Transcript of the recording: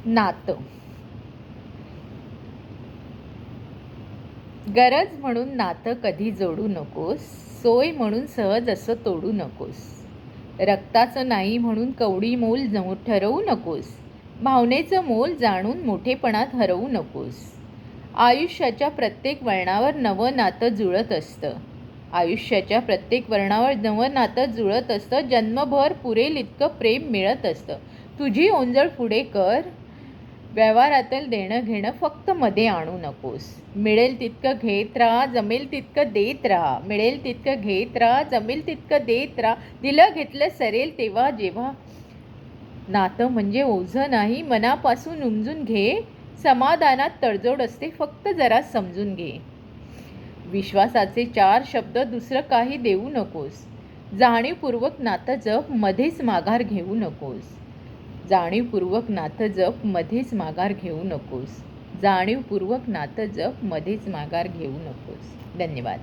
नातं. गरज म्हणून नातं कधी जोडू नकोस, सोय म्हणून सहज असं तोडू नकोस. रक्ताचं नाही म्हणून कवडी मोल ठरवू नकोस. भावनेचं मोल जाणून मोठेपणात हरवू नकोस. आयुष्याच्या प्रत्येक वळणावर नवं नातं जुळत असतं. आयुष्याच्या प्रत्येक वळणावर नवं नातं जुळत असतं. जन्मभर पुरेल इतकं प्रेम मिळत असतं. तुझी ओंजळ पुढे कर. व्यवहारातील देणं घेणं फक्त मध्ये आणू नकोस. मिळेल तितकं घेत राहा, जमेल तितकं देत राहा. मिळेल तितकं घेत राहा, जमेल तितकं देत राहा. दिलं घेतलं सरेल तेव्हा जेव्हा. नातं म्हणजे ओझं नाही, मनापासून उमजून घे. समाधानात तडजोड असते, फक्त जरा समजून घे. विश्वासाचे 4 शब्द, दुसरं काही देऊ नकोस. जाणीवपूर्वक नातं जप, मध्येच माघार घेऊ नकोस. जाणीवपूर्वक नातं जप, मध्येच माघार घेऊ नकोस. जाणीवपूर्वक नातं जप, मध्येच माघार घेऊ नकोस. धन्यवाद.